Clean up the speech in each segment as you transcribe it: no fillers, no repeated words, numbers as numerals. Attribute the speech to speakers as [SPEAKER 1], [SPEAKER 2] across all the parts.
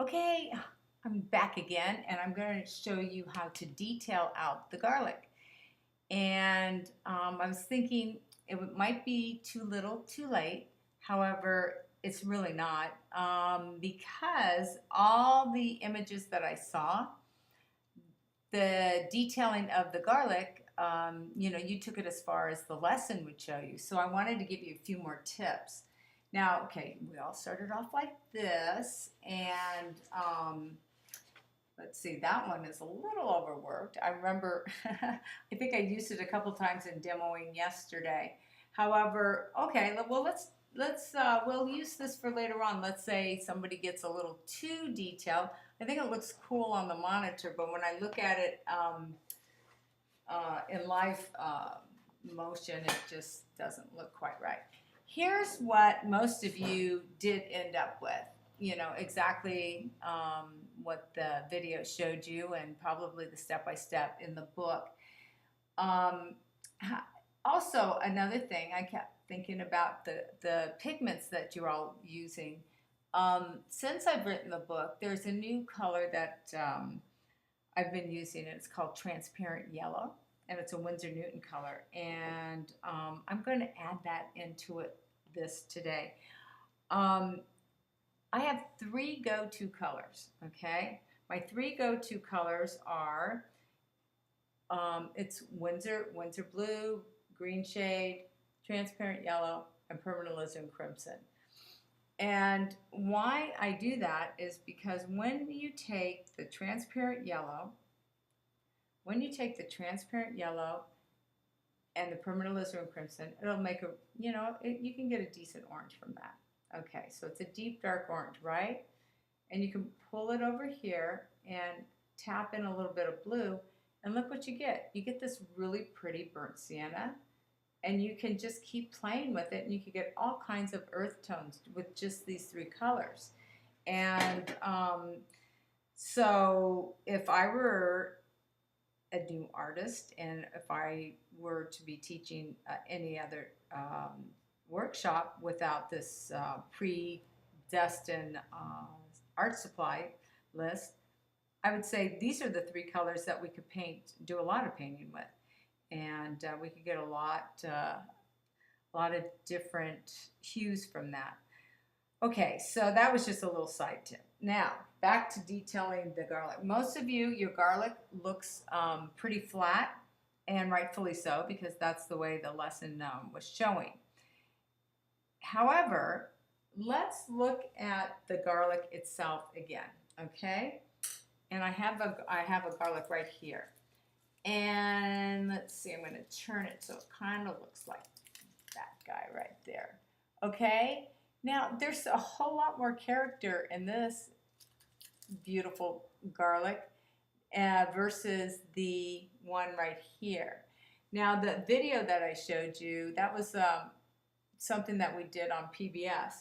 [SPEAKER 1] Okay, I'm back again and I'm going to show you how to detail out the garlic. And I was thinking might be too little too late. However, it's really not because all the images that I saw, the detailing of the garlic, you took it as far as the lesson would show you. So I wanted to give you a few more tips. Now, okay, we all started off like this, and let's see, that one is a little overworked. I remember, I think I used it a couple times in demoing yesterday. However, okay, well we'll use this for later on. Let's say somebody gets a little too detailed. I think it looks cool on the monitor, but when I look at it in live motion, it just doesn't look quite right. Here's what most of you did end up with. Exactly what the video showed you, and probably the step-by-step in the book. Also, another thing, I kept thinking about the pigments that you're all using. Since I've written the book, there's a new color that I've been using. It's called transparent yellow, and it's a Winsor Newton color, and I'm going to add that into this today. I have three go-to colors, okay? My three go-to colors are, it's Winsor Blue, Green Shade, Transparent Yellow, and Permanent Alizarin Crimson. And why I do that is because when you take the transparent yellow, and the Permanent Alizarin Crimson, it'll make you can get a decent orange from that. Okay, so it's a deep dark orange, right? And you can pull it over here and tap in a little bit of blue, and look what you get. You get this really pretty burnt sienna, and you can just keep playing with it, and you can get all kinds of earth tones with just these three colors. And so if I were a new artist, and if I were to be teaching any other workshop without this predestined art supply list, I would say these are the three colors that we could do a lot of painting with, and we could get a lot of different hues from that. Okay, so that was just a little side tip. Now, back to detailing the garlic. Most of you, your garlic looks pretty flat, and rightfully so, because that's the way the lesson was showing. However, let's look at the garlic itself again, okay? And I have a garlic right here. And let's see, I'm going to turn it so it kind of looks like that guy right there. Okay? Now, there's a whole lot more character in this beautiful garlic versus the one right here. Now, the video that I showed you, that was something that we did on PBS.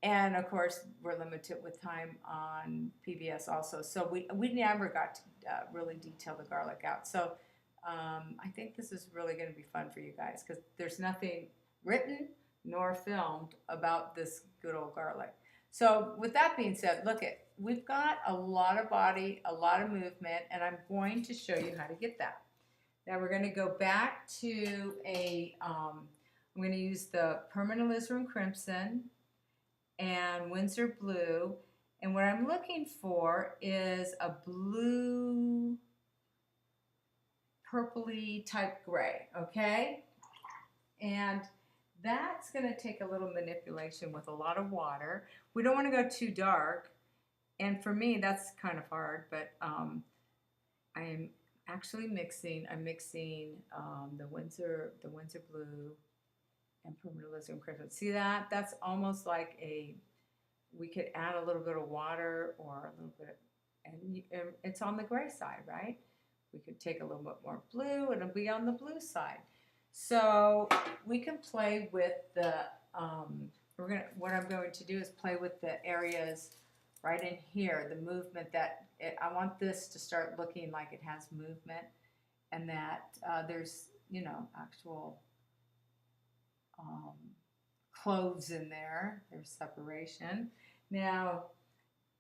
[SPEAKER 1] And of course, we're limited with time on PBS also. So we never got to really detail the garlic out. So I think this is really going to be fun for you guys, because there's nothing written nor filmed about this good old garlic. So with that being said, we've got a lot of body, a lot of movement, and I'm going to show you how to get that. Now we're going to go back to I'm going to use the Permanent Alizarin Crimson and Winsor Blue, and what I'm looking for is a blue purpley type gray, okay? And that's going to take a little manipulation with a lot of water. We don't want to go too dark, and for me that's kind of hard, but I am actually mixing the Winsor Blue and Permanent Alizarin Crimson. See that? That's almost like we could add a little bit of water or a little bit, and it's on the gray side, right? We could take a little bit more blue and it'll be on the blue side. So we can play with the, what I'm going to do is play with the areas right in here, the movement I want this to start looking like it has movement, and that there's, actual clothes in there. There's separation. Now,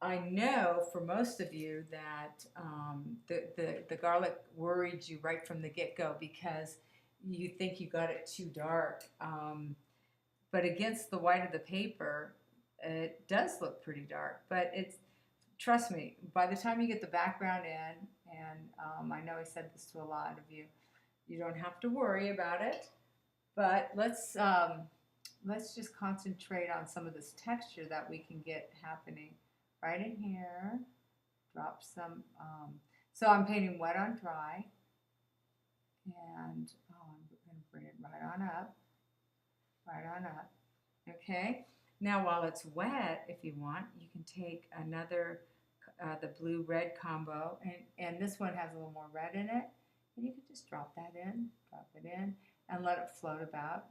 [SPEAKER 1] I know for most of you that the garlic worried you right from the get-go because you think you got it too dark. But against the white of the paper, it does look pretty dark. But it's, trust me, by the time you get the background in, and I know I said this to a lot of you, you don't have to worry about it. But let's just concentrate on some of this texture that we can get happening right in here. Drop some, so I'm painting wet on dry, and I'm going to bring it right on up, right on up. Okay, now while it's wet, if you want, you can take another, the blue-red combo, and this one has a little more red in it, and you can just drop that in, drop it in, and let it float about.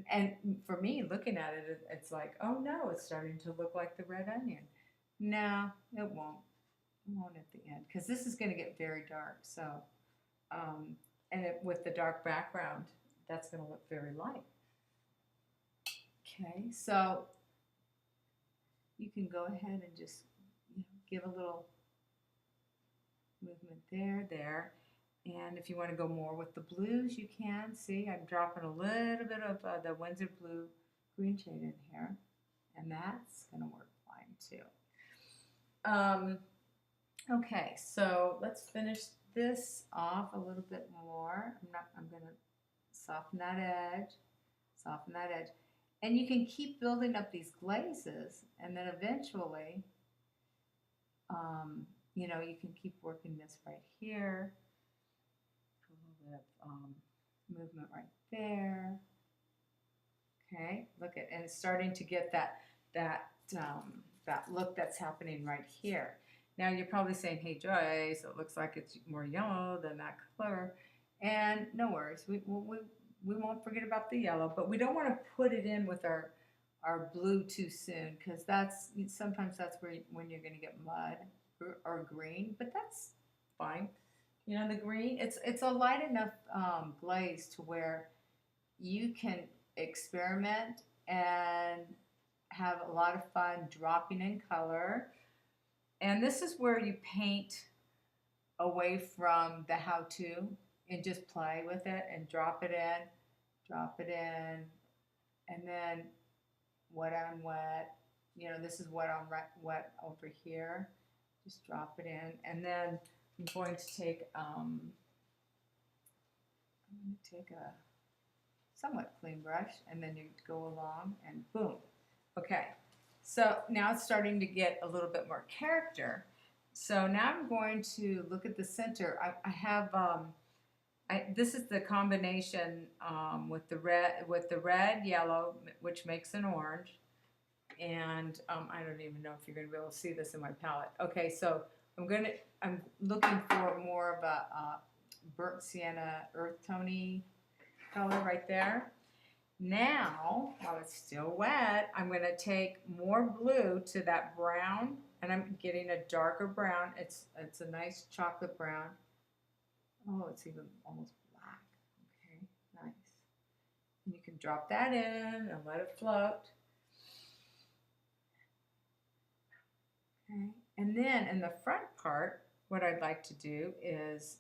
[SPEAKER 1] And for me, looking at it, it's like, oh no, it's starting to look like the red onion. No, it won't. It won't at the end, because this is going to get very dark. So, and with the dark background, that's going to look very light. Okay, so you can go ahead and just give a little movement there. And if you want to go more with the blues, you can. See, I'm dropping a little bit of the Windsor Blue green shade in here. And that's going to work fine too. Okay, so let's finish this off a little bit more. I'm going to soften that edge. And you can keep building up these glazes, and then eventually, you know, you can keep working this right here. A little bit of movement right there. Okay, look at, and it's starting to get that look that's happening right here. Now you're probably saying, "Hey Joyce, it looks like it's more yellow than that color," and no worries. We won't forget about the yellow, but we don't want to put it in with our blue too soon, because sometimes that's when you're going to get mud or green, but that's fine. You know, the green, it's a light enough glaze to where you can experiment and have a lot of fun dropping in color. And this is where you paint away from the how-to and just play with it and drop it in, and then wet on wet. You know, this is wet on wet over here. Just drop it in, and then I'm going to take a somewhat clean brush, and then you go along and boom. Okay, so now it's starting to get a little bit more character. So now I'm going to look at the center. I have this is the combination with the red yellow, which makes an orange, and I don't even know if you're going to be able to see this in my palette. Okay, so I'm looking for more of a burnt sienna earth tony color right there. Now, while it's still wet, I'm going to take more blue to that brown, and I'm getting a darker brown. It's a nice chocolate brown. Oh, it's even almost black. Okay, nice. And you can drop that in and let it float. Okay, and then in the front part, what I'd like to do is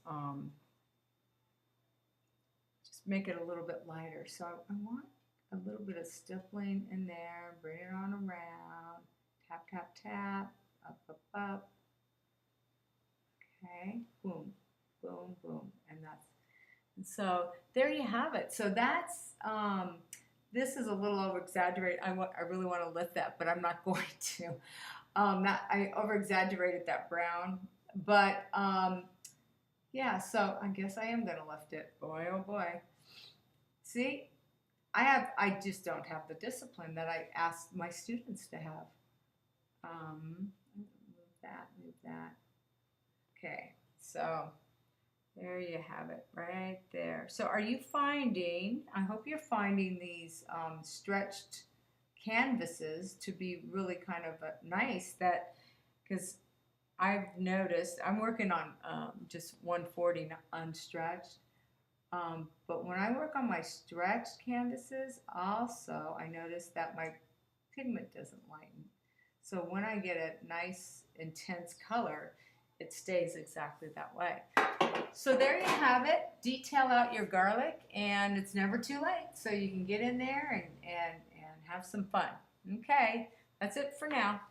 [SPEAKER 1] just make it a little bit lighter. So I want a little bit of stippling in there, bring it on around, tap, tap, tap, up, up, up. Okay, boom, boom, boom, and so there you have it. So that's this is a little over exaggerated. I really want to lift that, but I'm not going to. I over exaggerated that brown, but yeah. So I guess I am going to lift it. Boy, oh boy. See, I just don't have the discipline that I asked my students to have. Move that. Okay, so there you have it right there. So are you finding, I hope you're finding these stretched canvases to be really kind of nice, that because I've noticed, I'm working on just 140 unstretched, but when I work on my stretched canvases also, I notice that my pigment doesn't lighten. So when I get a nice intense color, it stays exactly that way. So there you have it. Detail out your garlic, and it's never too late. So you can get in there and have some fun. Okay, that's it for now.